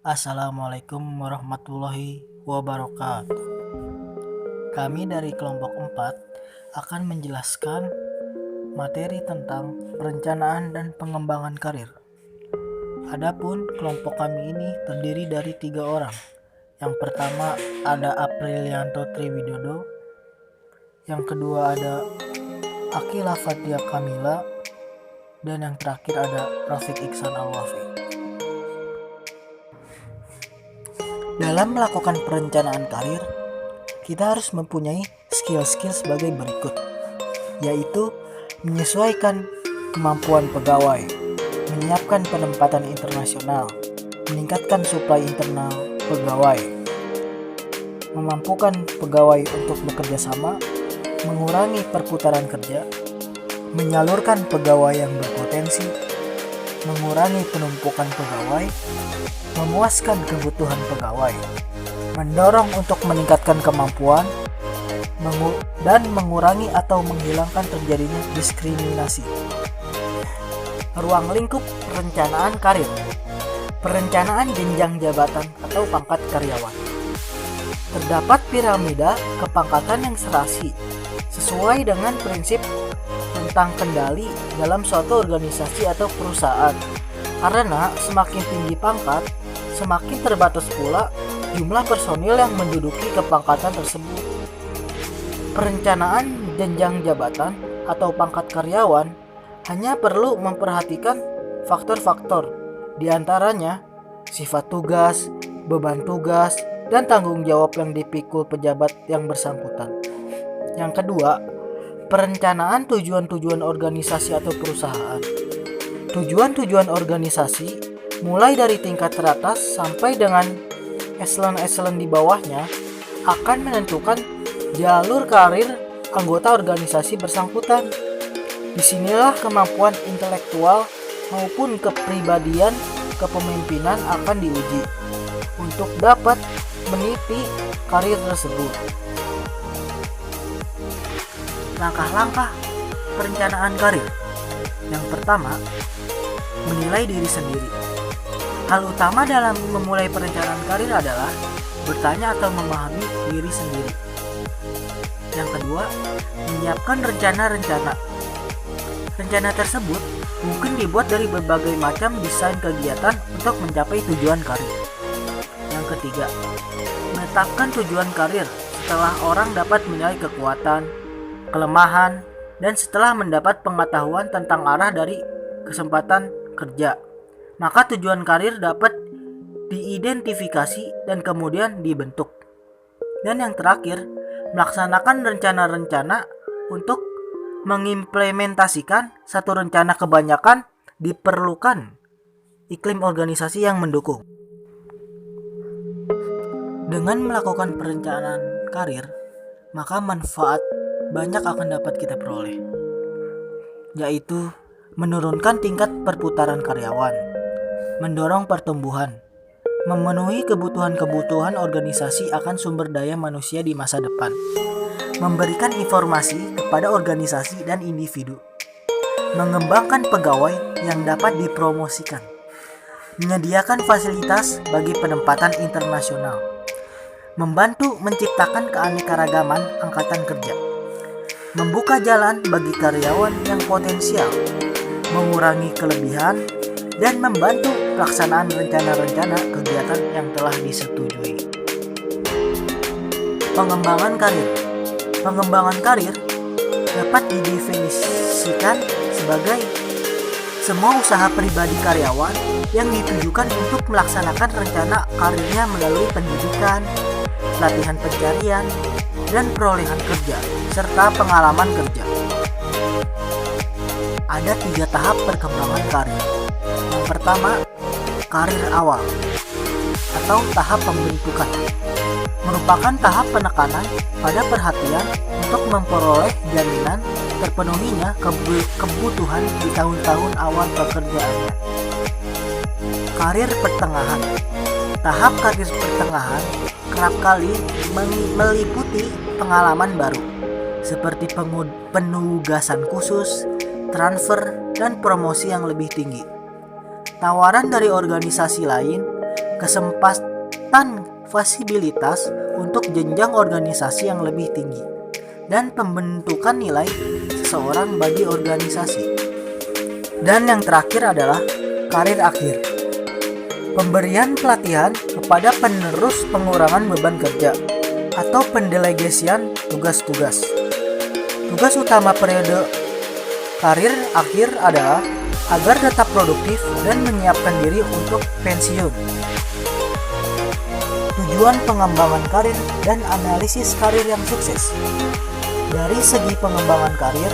Assalamualaikum warahmatullahi wabarakatuh. Kami dari kelompok 4 akan menjelaskan materi tentang perencanaan dan pengembangan karir. Adapun kelompok kami ini terdiri dari 3 orang. Yang pertama ada Aprilianto Triwidodo. Yang kedua ada Akila Fatia Kamila. Dan yang terakhir ada Rafiq Iksan Al-Wafi. Dalam melakukan perencanaan karir, kita harus mempunyai skill-skill sebagai berikut, yaitu menyesuaikan kemampuan pegawai, menyiapkan penempatan internasional, meningkatkan suplai internal pegawai, memampukan pegawai untuk bekerja sama, mengurangi perputaran kerja, menyalurkan pegawai yang berpotensi, mengurangi penumpukan pegawai, memuaskan kebutuhan pegawai, mendorong untuk meningkatkan kemampuan, dan mengurangi atau menghilangkan terjadinya diskriminasi. Ruang lingkup perencanaan karir. Perencanaan jenjang jabatan atau pangkat karyawan. Terdapat piramida kepangkatan yang serasi sesuai dengan prinsip tentang kendali dalam suatu organisasi atau perusahaan. Karena semakin tinggi pangkat, semakin terbatas pula jumlah personil yang menduduki kepangkatan tersebut. Perencanaan jenjang jabatan atau pangkat karyawan hanya perlu memperhatikan faktor-faktor, diantaranya sifat tugas, beban tugas, dan tanggung jawab yang dipikul pejabat yang bersangkutan. Yang kedua, perencanaan tujuan-tujuan organisasi atau perusahaan. Tujuan-tujuan organisasi mulai dari tingkat teratas sampai dengan eselon-eselon di bawahnya akan menentukan jalur karir anggota organisasi bersangkutan. Disinilah kemampuan intelektual maupun kepribadian kepemimpinan akan diuji untuk dapat meniti karir tersebut. Langkah-langkah perencanaan karir. Yang pertama, menilai diri sendiri. Hal utama dalam memulai perencanaan karir adalah bertanya atau memahami diri sendiri. Yang kedua, menyiapkan rencana-rencana. Rencana tersebut mungkin dibuat dari berbagai macam desain kegiatan untuk mencapai tujuan karir. Yang ketiga, menetapkan tujuan karir setelah orang dapat menilai kekuatan, kelemahan, dan setelah mendapat pengetahuan tentang arah dari kesempatan kerja, maka tujuan karir dapat diidentifikasi dan kemudian dibentuk. Dan yang terakhir, melaksanakan rencana-rencana untuk mengimplementasikan satu rencana. Kebanyakan diperlukan iklim organisasi yang mendukung. Dengan melakukan perencanaan karir, maka manfaat banyak akan dapat kita peroleh, yaitu menurunkan tingkat perputaran karyawan, mendorong pertumbuhan, memenuhi kebutuhan-kebutuhan organisasi akan sumber daya manusia di masa depan, memberikan informasi kepada organisasi dan individu, mengembangkan pegawai yang dapat dipromosikan, menyediakan fasilitas bagi penempatan internasional, membantu menciptakan keanekaragaman angkatan kerja, membuka jalan bagi karyawan yang potensial, mengurangi kelebihan, dan membantu pelaksanaan rencana-rencana kegiatan yang telah disetujui. Pengembangan karir. Pengembangan karir dapat didefinisikan sebagai semua usaha pribadi karyawan yang ditujukan untuk melaksanakan rencana karirnya melalui pendidikan, pelatihan pencarian, dan perolehan kerja, serta pengalaman kerja. Ada 3 tahap perkembangan karir. Yang pertama, karir awal atau tahap pembentukan. Merupakan tahap penekanan pada perhatian untuk memperoleh jaminan terpenuhinya kebutuhan di tahun-tahun awal pekerjaannya. Karir pertengahan. Tahap karir pertengahan kerap kali meliputi pengalaman baru, seperti penugasan khusus, transfer, dan promosi yang lebih tinggi. Tawaran dari organisasi lain kesempatan fasilitas untuk jenjang organisasi yang lebih tinggi, dan pembentukan nilai seseorang bagi organisasi. Dan yang terakhir adalah karir akhir. Pemberian pelatihan kepada penerus pengurangan beban kerja atau pendelegasian tugas-tugas. Tugas utama periode karir akhir adalah agar tetap produktif dan menyiapkan diri untuk pensiun. Tujuan pengembangan karir dan analisis karir yang sukses. Dari segi pengembangan karir,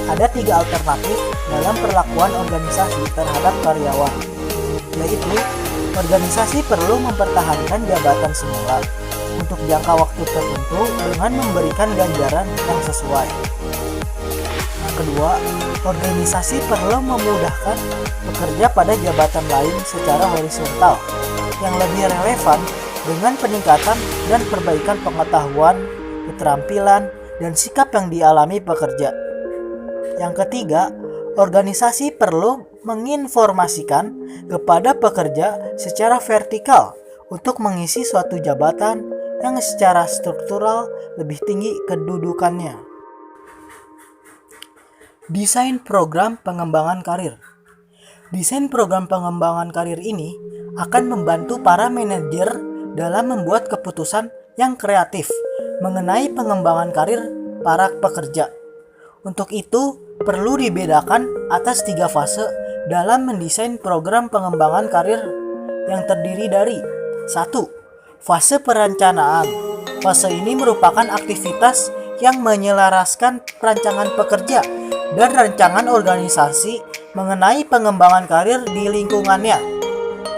ada 3 alternatif dalam perlakuan organisasi terhadap karyawan, yaitu organisasi perlu mempertahankan jabatan semula untuk jangka waktu tertentu dengan memberikan ganjaran yang sesuai. Yang kedua, organisasi perlu memudahkan bekerja pada jabatan lain secara horizontal yang lebih relevan dengan peningkatan dan perbaikan pengetahuan, keterampilan, dan sikap yang dialami pekerja. Yang ketiga, organisasi perlu menginformasikan kepada pekerja secara vertikal untuk mengisi suatu jabatan yang secara struktural lebih tinggi kedudukannya. Desain program pengembangan karir. Desain program pengembangan karir ini akan membantu para manajer dalam membuat keputusan yang kreatif mengenai pengembangan karir para pekerja. Untuk itu, perlu dibedakan atas 3 fase dalam mendesain program pengembangan karir yang terdiri dari 1. Fase perencanaan. Fase ini merupakan aktivitas yang menyelaraskan perancangan pekerja dan rancangan organisasi mengenai pengembangan karir di lingkungannya.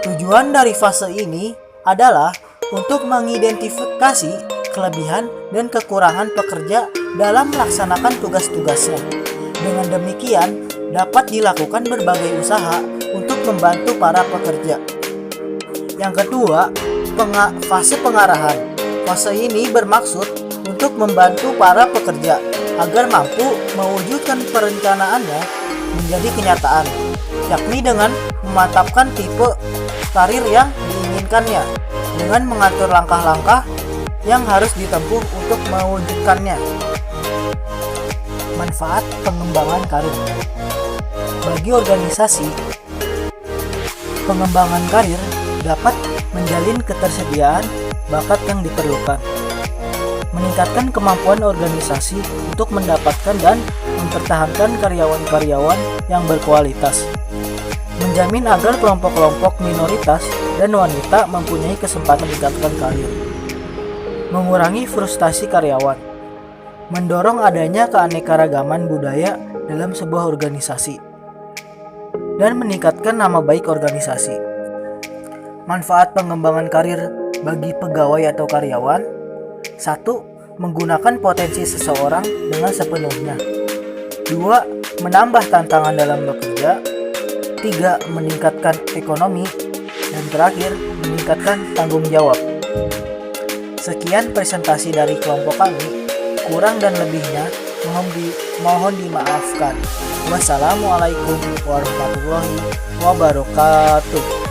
Tujuan dari fase ini adalah untuk mengidentifikasi kelebihan dan kekurangan pekerja dalam melaksanakan tugas-tugasnya. Dengan demikian, dapat dilakukan berbagai usaha untuk membantu para pekerja. Yang kedua, fase pengarahan. Fase ini bermaksud untuk membantu para pekerja agar mampu mewujudkan perencanaannya menjadi kenyataan, yakni dengan memantapkan tipe karir yang diinginkannya, dengan mengatur langkah-langkah yang harus ditempuh untuk mewujudkannya. Manfaat pengembangan karir. Bagi organisasi, pengembangan karir dapat menjalin ketersediaan bakat yang diperlukan, meningkatkan kemampuan organisasi untuk mendapatkan dan mempertahankan karyawan-karyawan yang berkualitas, menjamin agar kelompok-kelompok minoritas dan wanita mempunyai kesempatan meningkatkan karir, mengurangi frustasi karyawan, mendorong adanya keanekaragaman budaya dalam sebuah organisasi, dan meningkatkan nama baik organisasi. Manfaat pengembangan karir bagi pegawai atau karyawan. 1. Menggunakan potensi seseorang dengan sepenuhnya. 2. Menambah tantangan dalam bekerja. 3. Meningkatkan ekonomi. Dan terakhir, meningkatkan tanggung jawab. Sekian presentasi dari kelompok kami. Kurang dan lebihnya mohon dimaafkan. Wassalamualaikum warahmatullahi wabarakatuh.